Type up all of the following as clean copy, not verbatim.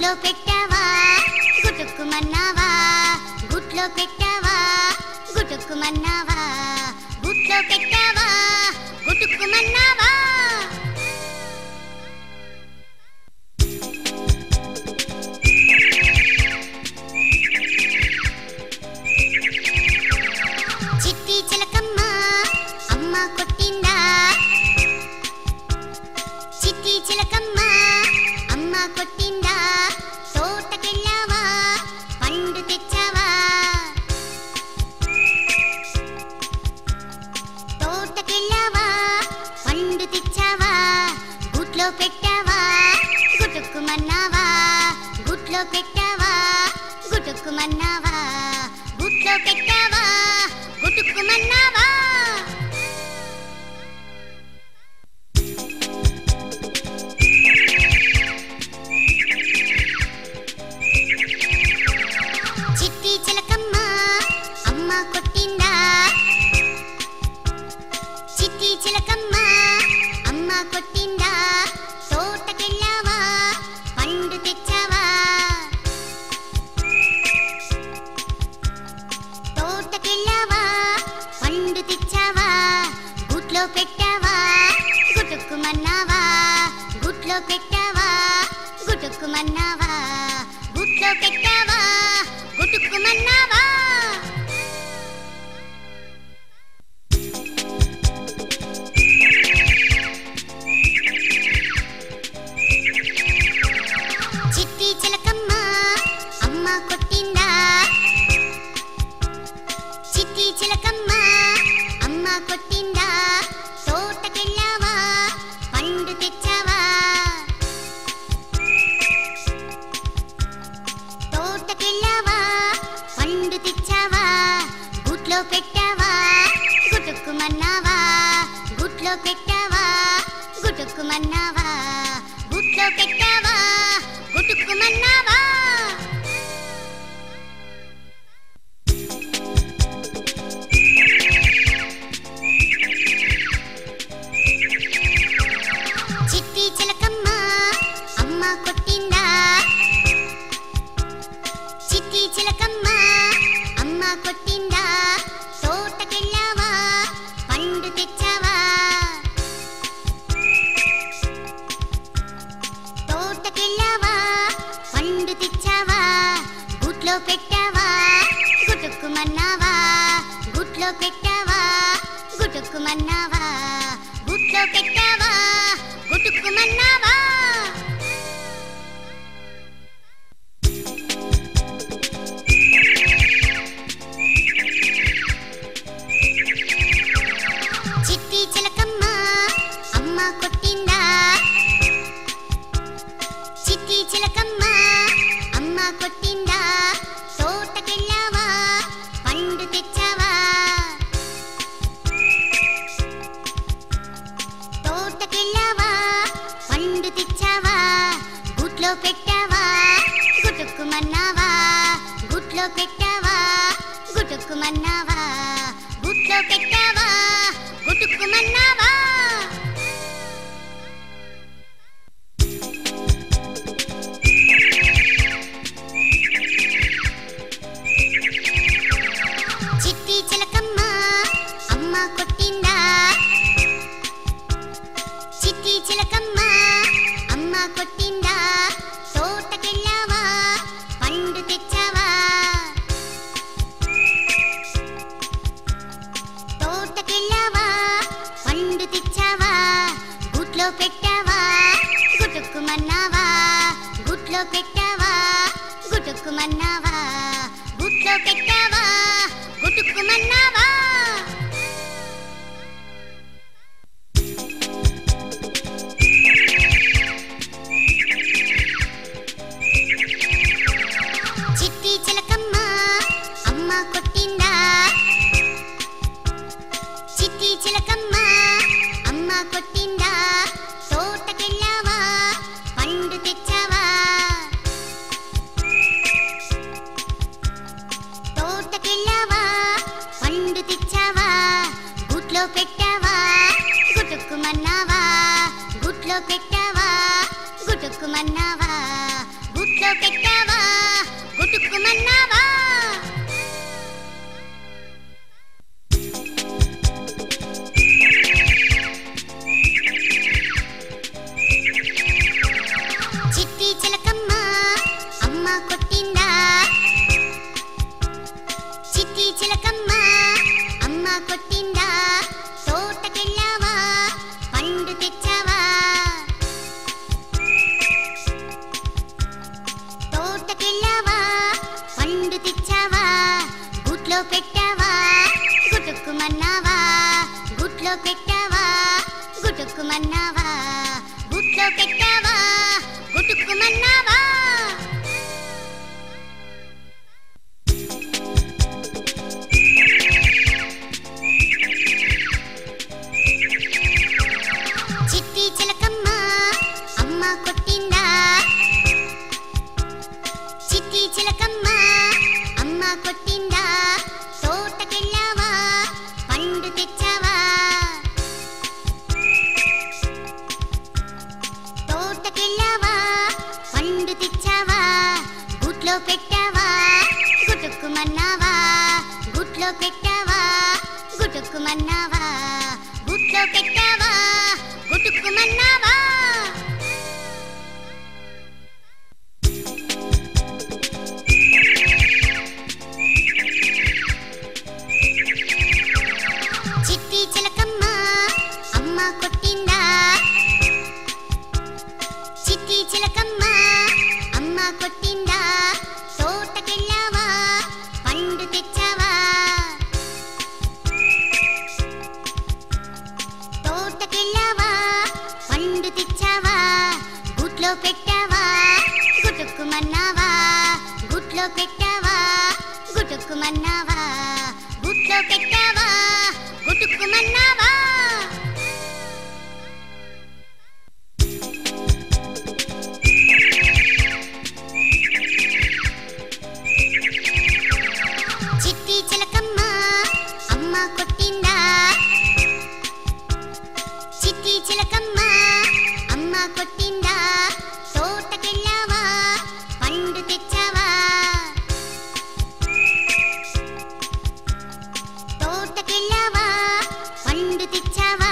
గుట్లో పెట్టావా గుటుక్కుమన్నావా గుట్లో పెట్టావా గుటుక్కుమన్నావా గుట్లో పెట్టావా గుటుక్కుమన్నావా చిట్టి చిలకమ్మ అమ్మ కొట్టిందా చిట్టి చిలకమ్మ అమ్మ కొట్టిందా తోటకెళ్ళావా పండు తెచ్చావా తోటకెళ్ళావా పండు తెచ్చావా గుట్లో పెట్టావా గుటుక్కుమన్నావా గుట్లో పెట్టావా గుటుక్కుమన్నావా గుట్లో పెట్టావా గుటుక్కుమన్నావా చిట్టి చిలకమ్మ అమ్మ కొట్టిందా చిట్టి చిలకమ్మ అమ్మ కొట్టిందా తోటకెళ్ళావా పండు తెచ్చావా తోటకెళ్ళావా పండు తెచ్చావా గుట్లో పెట్టావా గుటుక్కుమన్నావా గుట్లో పెట్టావా గుటుక్కుమన్నావా గుట్లో పెట్టావా గుటుక్కుమన్నావా చిట్టి చిలకమ్మ అమ్మ కొట్టిందా చిట్టి చిలకమ్మ అమ్మ కొట్టిందా తోటకెళ్ళావా పండు తెచ్చావా తోటకెళ్ళావా పండు తెచ్చావా గుట్లో పెట్టావా గుటుక్కుమన్నావా గుట్లో పెట్టావా గుటుక్కుమన్నావా గుట్లో పెట్టావా గుటుక్కుమన్నావా చిట్టి చిలకమ్మ అమ్మ కొట్టిందా చిట్టి చిలకమ్మ అమ్మ కొట్టిందా తోటకెళ్ళావా పండు తెచ్చావా తోటకెళ్ళావా పండు తెచ్చావా గుట్లో పెట్టావా గుటుక్కుమన్నావా గుట్లో పెట్టావా గుటుక్కుమన్నావా గుట్లో పెట్టావా గుటుక్కుమన్నావా చిట్టి చిలకమ్మ అమ్మ కొట్టిందా చిట్టి చిలకమ్మ అమ్మ కొట్టిందా తోటకెళ్ళావా పండు తెచ్చావా తోటకెళ్ళావా పండు తెచ్చావా గుట్లో పెట్టావా గుటుక్కుమన్నావా గుట్లో పెట్టావా గుటుక్కుమన్నావా గుట్లో పెట్టావా గుటుక్కుమన్నావా చిట్టి చిలకమ్మ అమ్మ కొట్టిందా చిట్టి చిలకమ్మ అమ్మ కొట్టిందా తోటకెళ్ళావా పండు తెచ్చావా తోటకెళ్ళావా పండు తెచ్చావా గుట్లో పెట్టావా గుటుక్కుమన్నావా గుట్లో పెట్టావా గుటుక్కుమన్నావా గుట్లో పెట్టావా గుటుక్కుమన్నావా చిట్టి చిలకమ్మ అమ్మ కొట్టిందా చిట్టి చిలకమ్మ అమ్మ కొట్టిందా తోటకెళ్ళావా పండు తెచ్చావా తోటకెళ్ళావా పండు తెచ్చావా గుట్లో పెట్టావా గుటుక్కుమన్నావా గుట్లో పెట్టావా గుటుక్కుమన్నావా గుట్లో గూట్లో పెట్టావా గుటుక్కుమన్నావా చిట్టి చిలకమ్మ అమ్మ కొట్టిందా చిట్టి చిలకమ్మ అమ్మ కొట్టిందా తోటకెళ్ళావా పండు తెచ్చావా తోటకెళ్ళావా పండు తెచ్చావా గూట్లో పెట్టావా గుటుక్కుమన్నావా గూట్లో పెట్టావా గుటుక్కుమన్నావా గూట్లో పెట్టావా గుటుక్కుమన్నావా చిట్టి చిలకమ్మ అమ్మ కొట్టిందా చిట్టి చిలకమ్మ అమ్మ కొట్టిందా తోటకెళ్ళావా పండు తెచ్చావా తోటకెళ్ళావా పండు తెచ్చావా గూట్లో పెట్టావా గుటుక్కుమన్నావా గూట్లో పెట్టావా గుటుక్కుమన్నావా గూట్లో పెట్టావా గుటుక్కుమన్నావా చిట్టి చిలకమ్మ అమ్మ కొట్టిందా చిట్టి చిలకమ్మ అమ్మ కొట్టిందా తోటకెళ్ళావా పండు తెచ్చావా తోటకెళ్ళావా పండు తెచ్చావా గూట్లో పెట్టావా గుటుక్కుమన్నావా గూట్లో పెట్టావా గుటుక్కుమన్నావా గూట్లో పెట్టావా గుటుక్కుమన్నావా చిట్టి చిలకమ్మ అమ్మ కొట్టిందా చిట్టి చిలకమ్మ అమ్మ కొట్టిందా తోటకెళ్ళావా పండు తెచ్చావా తోటకెళ్ళావా పండు తెచ్చావా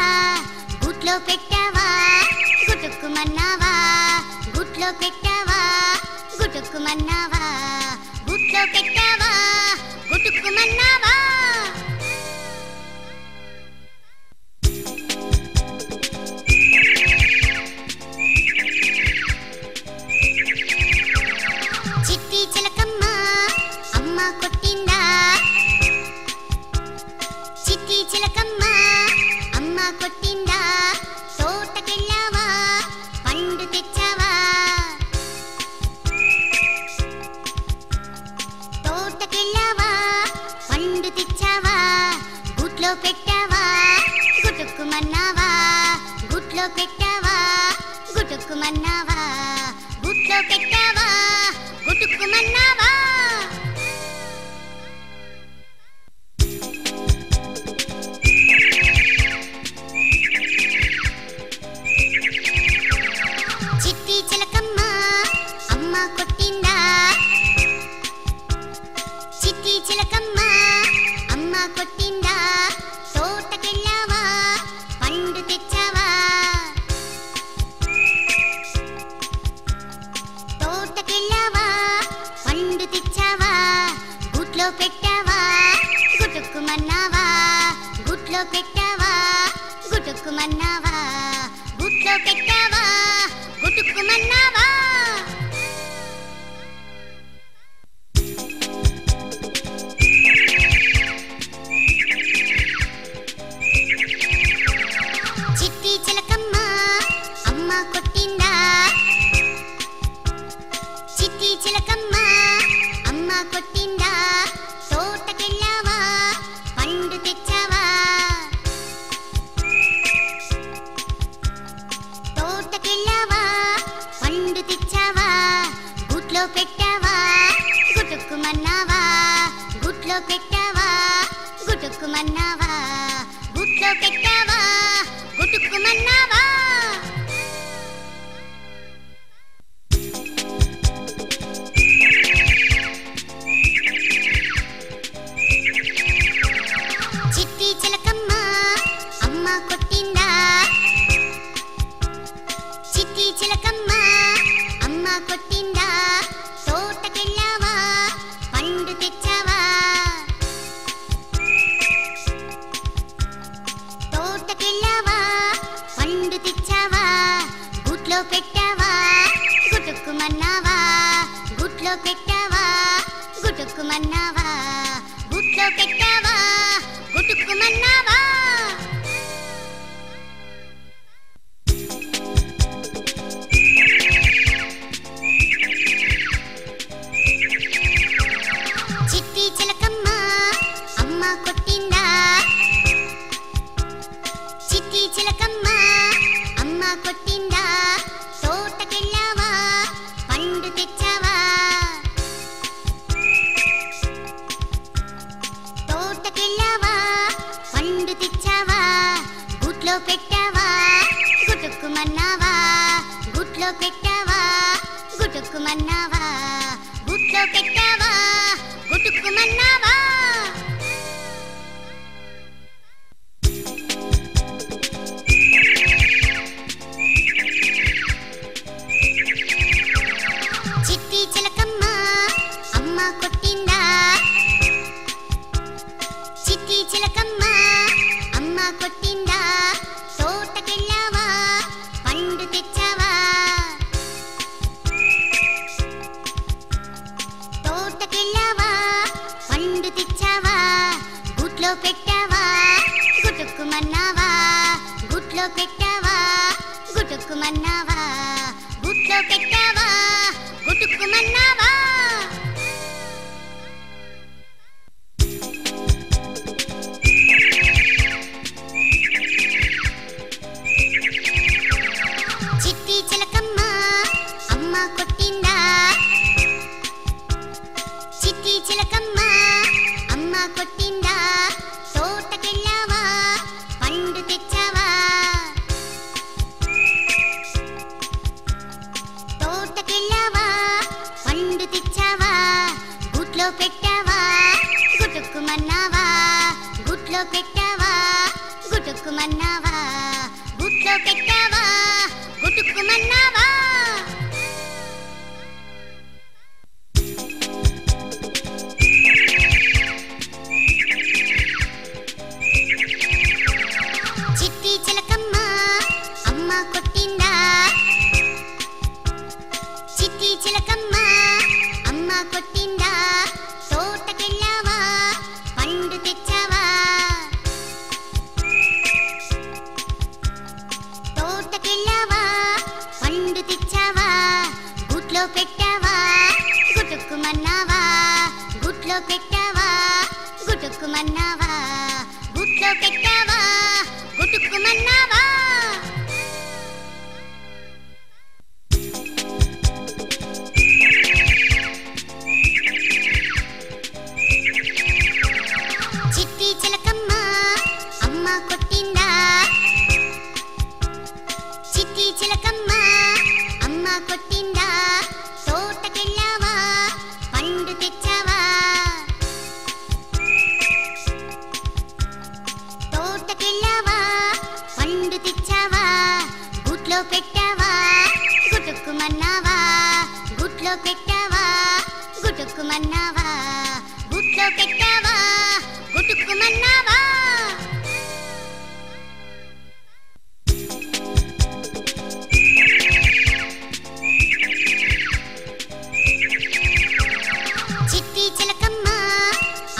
గూట్లో పెట్టావా గుటుక్కుమన్నావా గూట్లో పెట్టావా గుటుక్కుమన్నావా గూట్లో పెట్టావా గుటుక్కుమన్నావా చిట్టి చిలకమ్మ అమ్మ కొట్టిందా చిట్టి చిలకమ్మ అమ్మ కొట్టిందా తోటకెళ్ళావా పండు తెచ్చావా తోటకెళ్ళావా పండు తెచ్చావా గూట్లో పెట్టావా గుటుక్కుమన్నావా గూట్లో పెట్టావా గుటుక్కుమన్నావా గూట్లో పెట్టావా గుటుక్కుమన్నావా చిట్టి చిలకమ్మ అమ్మ కొట్టిందా చిట్టి చిలకమ్మ అమ్మ కొట్టిందా తోటకెళ్ళావా పండు తెచ్చావా తోటకెళ్ళావా పండు తెచ్చావా గూట్లో పెట్టావా గుటుక్కుమన్నావా గూట్లో పెట్టావా గుటుక్కుమన్నావా గూట్లో పెట్టావా గుటుక్కుమన్నావా చిట్టి చిలకమ్మ అమ్మ కొట్టిందా చిట్టి చిలకమ్మ అమ్మ కొట్టిందా తోటకెళ్ళావా పండు తెచ్చావా తోటకెళ్ళావా పండు తెచ్చావా గూట్లో పెట్టావా గుటుక్కుమన్నావా గూట్లో పెట్టావా గుటుక్కుమన్నావా గూట్లో పెట్టావా గుటుక్కుమన్నావా కొట్టిందా తోటకెళ్ళావా పండు తెచ్చావా తోటకెళ్ళావా పండు తెచ్చావా గుట్లో పెట్టావా గుటుక్కుమన్నావా గుట్లో పెట్టావా గుటుక్కుమన్నావా గుట్లో పెట్టావా గుటుక్కుమన్నావా చిట్టి చిలకమ్మ అమ్మ కొట్టిందా చిట్టి చిలకమ్మ అమ్మ కొట్టిందా తోటకెళ్ళావా పండు తెచ్చావా తోటకెళ్ళావా పండు తెచ్చావా గుట్లో పెట్టావా గుటుక్కుమన్నావా గుట్లో పెట్టావా గుటుక్కుమన్నావా గుట్లో పెట్టావా గుటుక్కుమన్నావా చిట్టి చిలకమ్మ అమ్మ కొట్టిందా చిట్టి చిలకమ్మ అమ్మ కొట్టిందా తోటకెళ్ళావా పండు తెచ్చావా తోటకెళ్ళావా పండు తెచ్చావా గుట్లో పెట్టావా గుటుక్కుమన్నావా గుట్లో పెట్టావా గుటుక్కుమన్నావా గుట్లో పెట్టావా గుటుక్కుమన్నావా చిట్టి చిలకమ్మ అమ్మ కొట్టిందా చిట్టి చిలకమ్మ అమ్మ కొట్టిందా తోటకెళ్ళావా పండు తెచ్చావా తోటకెళ్ళావా పండు తెచ్చావా గుట్లో పెట్టావా గుటుక్కుమన్నావా గుట్లో పెట్టావా గుటుక్కుమన్నావా గుట్లో పెట్టావా గుటుక్కుమన్నావా చిట్టి చిలకమ్మ అమ్మ కొట్టిందా చిట్టి చిలకమ్మ అమ్మ కొట్టిందా తోటకెళ్ళావా పండు తెచ్చావా తోటకెళ్ళావా పండు తెచ్చావా గుట్లో పెట్టావా గుటుక్కుమన్నావా గుట్లో పెట్టావా గుటుక్కుమన్నావా గుట్లో పెట్టావా గుటుక్కుమన్నావా చిట్టి చిలకమ్మ అమ్మ కొట్టిందా చిట్టి చిలకమ్మ అమ్మ కొట్టిందా తోటకెళ్ళావా పండు తెచ్చావా తోటకెళ్ళావా పండు తెచ్చావా గుట్లో పెట్టావా గుటుక్కుమన్నావా గుట్లో పెట్టావా గుటుక్కుమన్నావా గుట్లో పెట్టావా గుటుక్కుమన్నావా చిట్టి చిలకమ్మ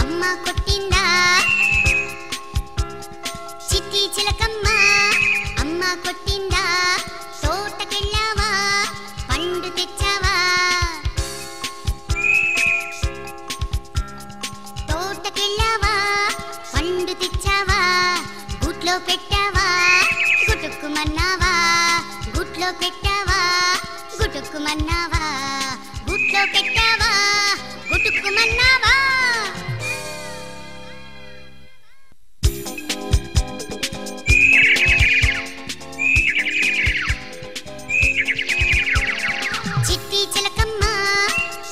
అమ్మ కొట్టిందా చిట్టి చిలకమ్మ అమ్మ కొట్టిందా తోటకెళ్ళావా పండు తెచ్చావా తోటకెళ్ళావా పండు తెచ్చావా గుట్లో పెట్టావా గుటుక్కుమన్నావా గుట్లో పెట్టావా గుటుక్కుమన్నావా గుట్లో పెట్టావా గుటుక్కుమన్నావా చిట్టి చిలకమ్మ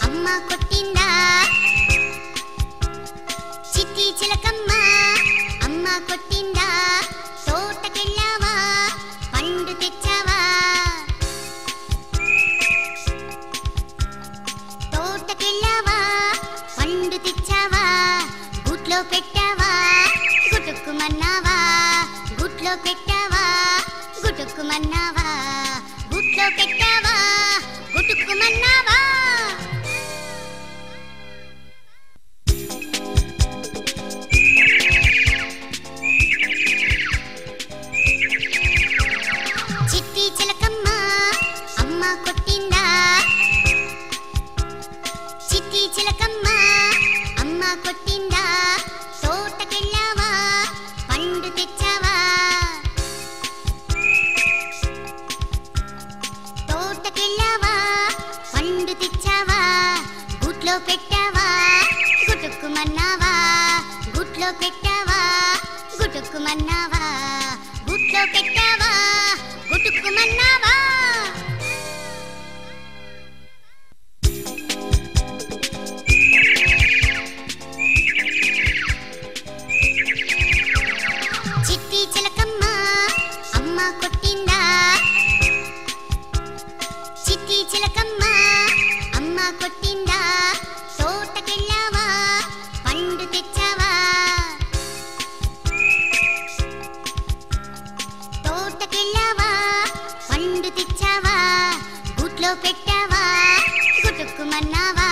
అమ్మ కొట్టిందా చిట్టి చిలకమ్మ అమ్మ కొట్టిందా తోటకెళ్ళావా పండు తెచ్చావా పెట్టావా గుటుక్కుమన్నావా గుట్లో పెట్టావా గుటుక్కుమన్నావా గుట్లో పెట్టావా గుటుక్కుమన్నావా చిట్టి చిలకమ్మ అమ్మ కొట్టిందా చిట్టి చిలకమ్మ అమ్మ కొట్టిందా తోటకెళ్ళావా పండు తెచ్చావా తోటకెళ్ళావా పండు తెచ్చావా గుట్లో పెట్టావా గుటుక్కుమన్నావా గుట్లో పెట్టావా గుటుక్కుమన్నావా గుట్లో పెట్టావా గుటుక్కుమన్నావా చిట్టి చిలకమ్మ అమ్మ కొట్టిందా చిట్టి చిలకమ్మ అమ్మ కొట్టిందా తోటకెళ్ళావా పండు తెచ్చావా తోటకెళ్ళావా పండు తెచ్చావా గుట్లో పెట్టావా గుటుక్కుమన్నావా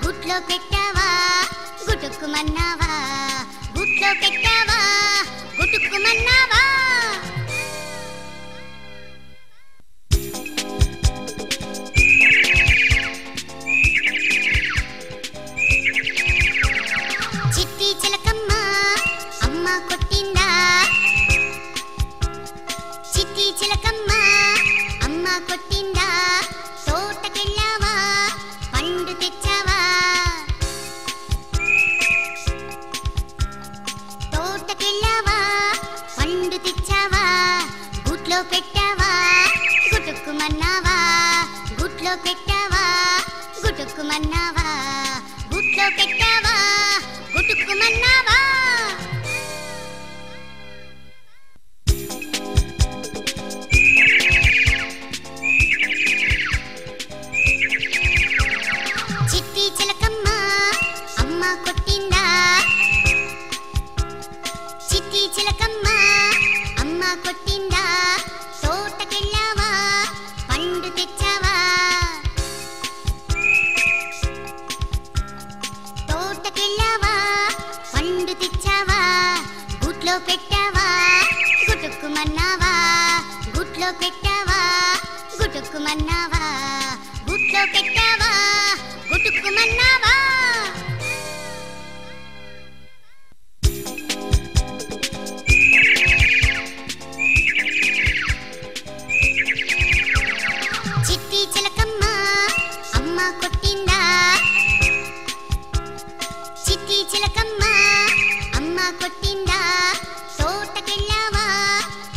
గుట్లో పెట్టావా గుటుక్కుమన్నావా గుట్లో పెట్టావా గుటుక్కుమన్నావా చిట్టి చిలకమ్మ అమ్మ కొట్టిందా చిట్టి చిలకమ్మ అమ్మ కొట్టిందా తోటకెళ్ళావా పండు తెచ్చావా తోటకెళ్ళావా పండు తెచ్చావా గుట్లో పెట్టావా గుటుక్కుమన్నావా గుట్లో పెట్టావా గుటుక్కుమన్నావా గుట్లో పెట్టావా గుటుక్కుమన్నావా చిట్టి చిలకమ్మ అమ్మ కొట్టిందా చిట్టి చిలకమ్మ అమ్మ కొట్టిందా తోటకెళ్ళావా పండు తెచ్చావా తోటకెళ్ళావా పండు తెచ్చావా గుట్లో పెట్టావా గుటుక్కుమన్నావా గుట్లో పెట్టావా గుటుక్కుమన్నావా గుట్లో పెట్టావా గుటుక్కుమన్నావా చిట్టి చిలకమ్మ అమ్మ కొట్టిందా చిట్టి చిలకమ్మ అమ్మ కొట్టిందా తోటకెళ్ళావా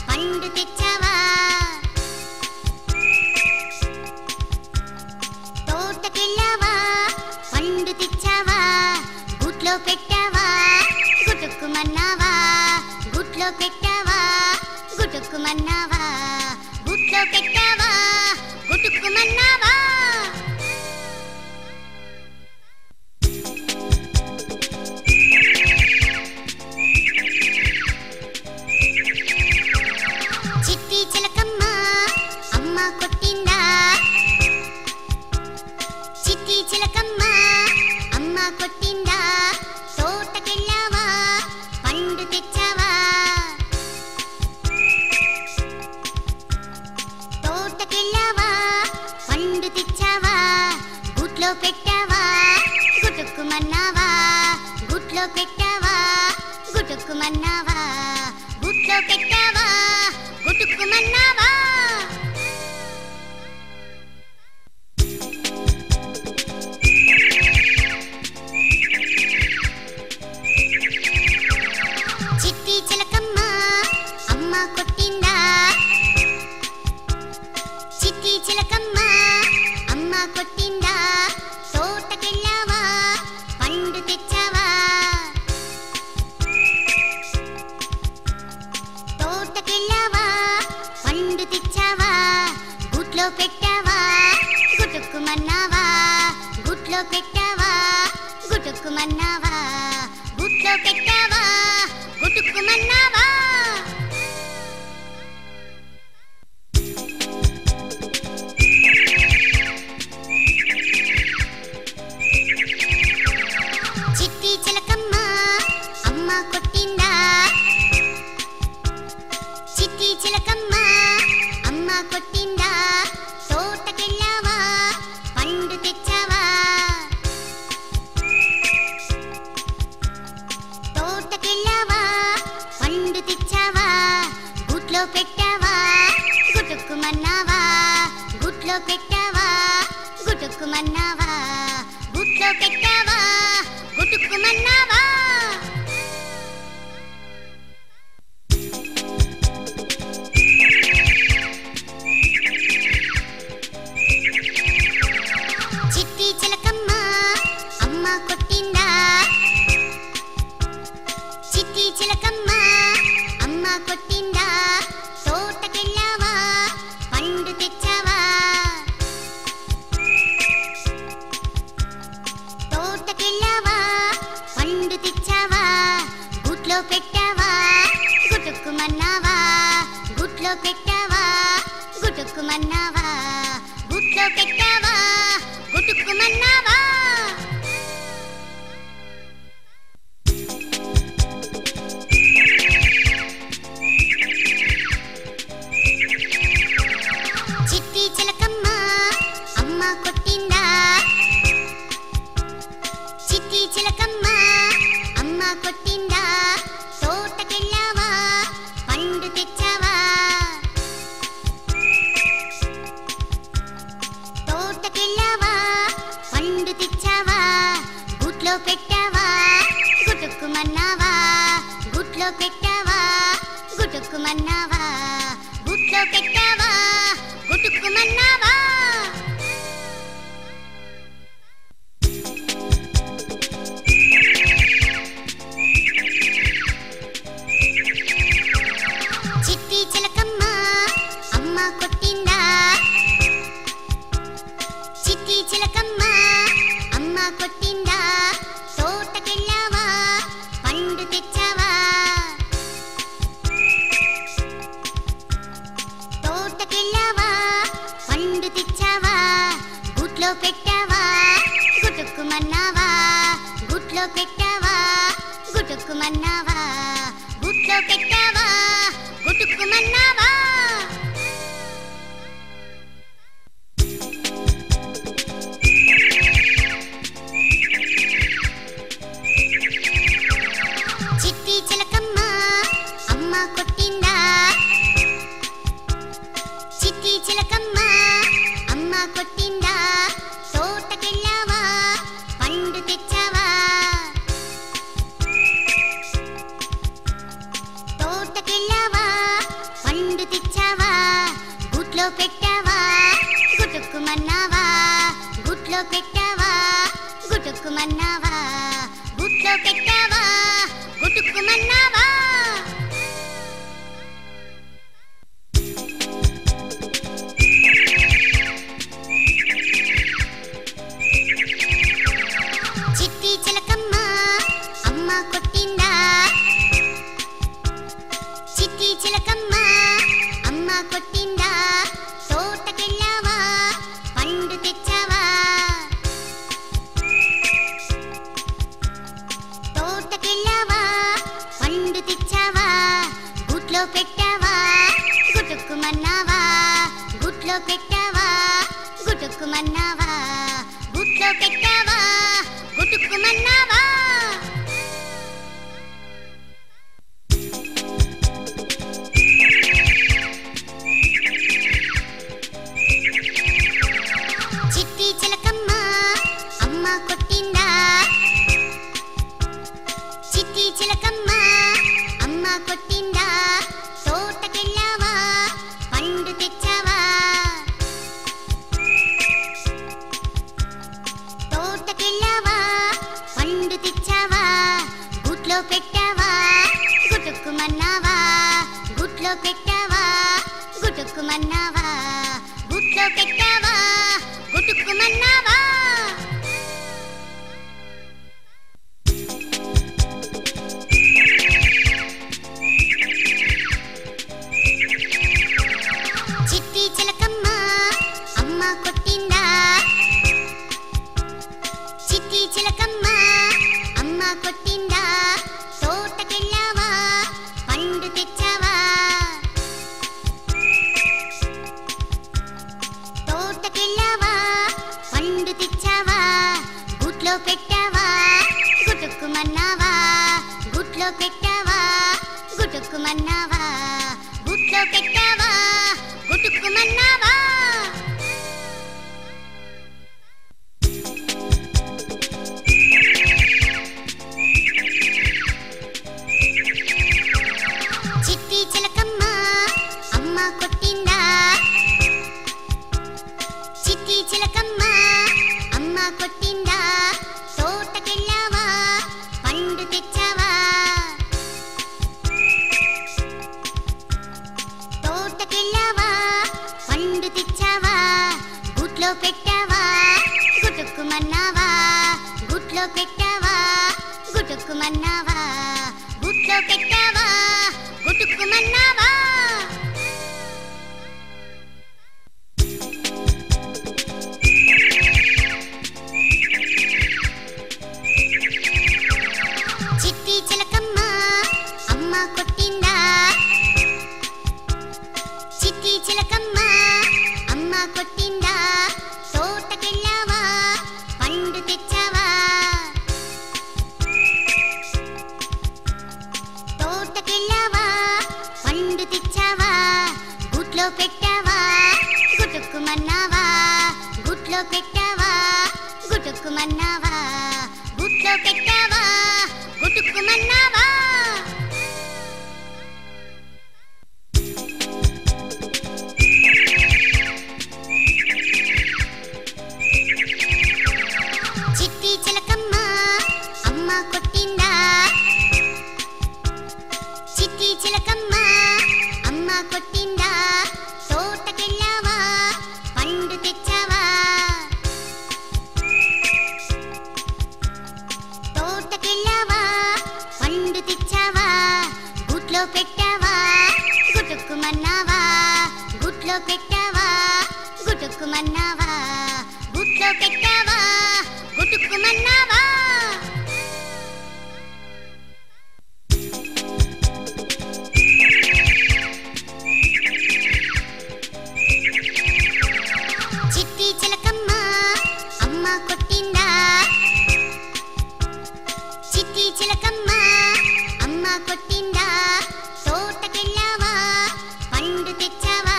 పండు తెచ్చావా తోటకెళ్ళావా పండు తెచ్చావా గుట్లో పెట్టావా గుటుక్కుమన్నావా గుట్లో పెట్టావా గుటుక్కుమన్నావా గుట్లో పెట్టావా గుటుక్కుమన్నావా చిట్టి చిలకమ్మ అమ్మ కొట్టిందా చిట్టి చిలకమ్మ అమ్మ కొట్టిందా తోటకెళ్ళావా పండు తెచ్చావా తోటకెళ్ళావా పండు తెచ్చావా గుట్లో పెట్టావా గుటుక్కుమన్నావా గుట్లో పెట్టావా గుటుక్కుమన్నావా గుట్లో పెట్టావా గుటుక్కుమన్నావా చిట్టి చిలకమ్మ అమ్మ కొట్టిందా చిట్టి చిలకమ్మ అమ్మ కొట్టిందా తోటకెళ్ళావా పండు తెచ్చావా తోటకెళ్ళావా పండు తెచ్చావా గుట్లో పెట్టావా గుటుక్కుమన్నావా గుట్లో పెట్టావా గుటుక్కుమన్నావా గుట్లో పెట్టావా గుటుక్కుమన్నావా చిట్టి చిలకమ్మ అమ్మ కొట్టిందా చిట్టి చిలకమ్మ అమ్మ కొట్టిందా తోటకెళ్ళావా పండు తెచ్చావా తోటకెళ్ళావా పండు తెచ్చావా గుట్లో పెట్టావా గుటుక్కుమన్నావా గుట్లో పెట్టావా గుటుక్కుమన్నావా గుట్లో పెట్టావా గుటుక్కుమన్నావా చిట్టి చిలకమ్మ అమ్మ కొట్టిందా చిట్టి చిలకమ్మ అమ్మ కొట్టిందా తోటకెళ్ళావా పండు తెచ్చావా తోటకెళ్ళావా పండు తెచ్చావా గుట్లో పెట్టావా గుటుక్కుమన్నావా గుట్లో పెట్టావా గుటుక్కుమన్నావా గుట్లో పెట్టావా గుటుక్కుమన్నావా చిట్టి చిలకమ్మ అమ్మ కొట్టిందా చిట్టి చిలకమ్మ అమ్మ కొట్టిందా తోటకెళ్ళావా పండు తెచ్చావా తోటకెళ్ళావా పండు తెచ్చావా గుట్లో పెట్టావా గుటుక్కుమన్నావా గుట్లో పెట్టావా గుటుక్కుమన్నావా గుట్లో పెట్టావా గుటుక్కుమన్నావా చిట్టి చిలకమ్మ అమ్మ కొట్టిందా చిట్టి చిలకమ్మ అమ్మ కొట్టిందా తోటకెళ్ళావా పండు తెచ్చావా తోటకెళ్ళావా పండు తెచ్చావా గుట్లో పెట్టావా గుటుక్కుమన్నావా గుట్లో పెట్టావా గుటుక్కుమన్నావా గుట్లో పెట్టావా గుటుక్కుమన్నావా చిట్టి చిలకమ్మ అమ్మ కొట్టిందా చిట్టి చిలకమ్మ అమ్మ కొట్టిందా తోటకెళ్ళావా పండు తెచ్చావా తోటకెళ్ళావా పండు తెచ్చావా గుట్లో పెట్టావా గుటుక్కుమన్నావా గుట్లో పెట్టావా గుటుక్కుమన్నావా గుట్లో పెట్టావా గుటుక్కుమన్నావా చిట్టి చిలకమ్మ అమ్మ కొట్టిందా చిట్టి చిలకమ్మ అమ్మ కొట్టిందా తోటకెళ్ళావా పండు తెచ్చావా తోటకెళ్ళావా పండు తెచ్చావా గుట్లో పెట్టావా గుటుక్కుమన్నావా గుట్లో పెట్టావా గుటుక్కుమన్నావా గుట్లో పెట్టావా గుటుక్కుమన్నావా చిట్టి చిలకమ్మ అమ్మ కొట్టిందా చిట్టి చిలకమ్మ అమ్మ కొట్టిందా తోటకెళ్ళావా పండు తెచ్చావా తోటకెళ్ళావా పండు తెచ్చావా గుట్లో పెట్టావా గుటుక్కుమన్నావా గుట్లో పెట్టావా గుటుక్కుమన్నావా గుట్లో పెట్టావా గుటుక్కుమన్నావా పెట్టావా గుటుక్కుమన్నావా గుట్లో పెట్టావా గుటుక్కుమన్నావా గుట్లో పెట్టావా గుటుక్కుమన్నావా చిట్టి చిలకమ్మ అమ్మ కొట్టిందా చిట్టి చిలకమ్మ అమ్మ కొట్టిందా తోటకెళ్ళావా పండు తెచ్చావా తోటకెళ్ళావా పండు తెచ్చావా గుట్లో పెట్టావా గుటుక్కుమన్నావా గుట్లో పెట్టావా గుటుక్కుమన్నావా గుట్లో పెట్టావా గుటుక్కుమన్నావా చిట్టి చిలకమ్మ అమ్మ కొట్టిందా చిట్టి చిలకమ్మ అమ్మ కొట్టిందా తోటకెళ్ళావా పండు తెచ్చావా తోటకెళ్ళావా పండు తెచ్చావా గుట్లో పెట్టావా గుటుక్కుమన్నావా గుట్లో పెట్టావా గుటుక్కుమన్నావా గుట్లో పెట్టావా గుటుక్కుమన్నావా చిట్టి చిలకమ్మ అమ్మ కొట్టిందా చిట్టి చిలకమ్మ అమ్మ కొట్టిందా తోటకెళ్ళావా పండు తెచ్చావా తోటకెళ్ళావా పండు తెచ్చావా గుట్లో పెట్టావా గుటుక్కుమన్నావా గుట్లో పెట్టావా గుటుక్కుమన్నావా గుట్లో పెట్టావా గుటుక్కుమన్నావా చిట్టి చిలకమ్మ అమ్మ కొట్టిందా చిట్టి చిలకమ్మ అమ్మ కొట్టిందా తోటకెళ్ళావా పండు తెచ్చావా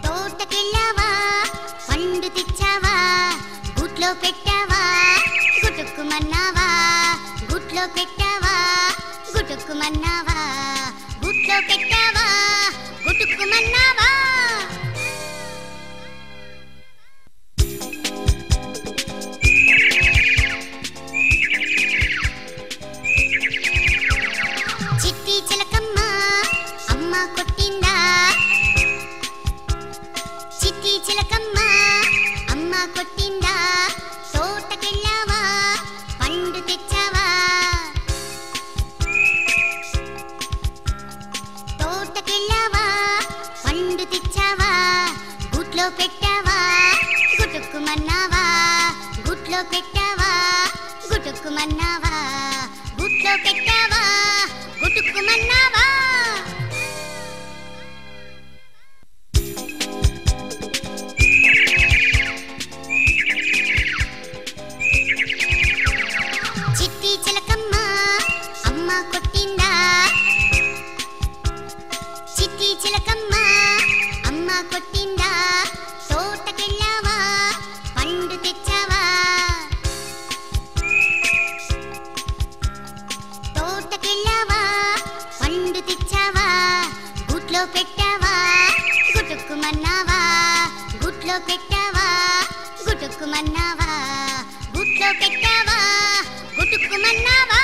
తోటకెళ్ళావా పండు తెచ్చావా గుట్లో పెట్టావా గుటుక్కుమన్నావా గుట్లో పెట్టావా గుటుక్కుమన్నావా గుట్లో పెట్టావా గుటుక్కుమన్నావా చిట్టి చిలకమ్మ అమ్మ కొట్టిందా చిట్టి చిలకమ్మ అమ్మ కొట్టిందా తోటకెళ్ళావా పండు తెచ్చావా తోటకెళ్ళావా పండు తెచ్చావా గుట్లో పెట్టావా గుటుక్కుమన్నావా గుట్లో పెట్టావా గుటుక్కుమన్నావా గుట్లో పెట్టావా గుటుక్కుమన్నావా చిట్టి చిలకమ్మ అమ్మ కొట్టిందా చిట్టి చిలకమ్మ అమ్మ కొట్టిందా తోటకెళ్ళావా పండు తెచ్చావా తోటకెళ్ళావా పండు తెచ్చావా గుట్లో పెట్టావా గుటుక్కుమన్నావా గుట్లో పెట్టావా గుటుక్కుమన్నావా గుట్లో పెట్టావా గుటుక్కుమన్నావా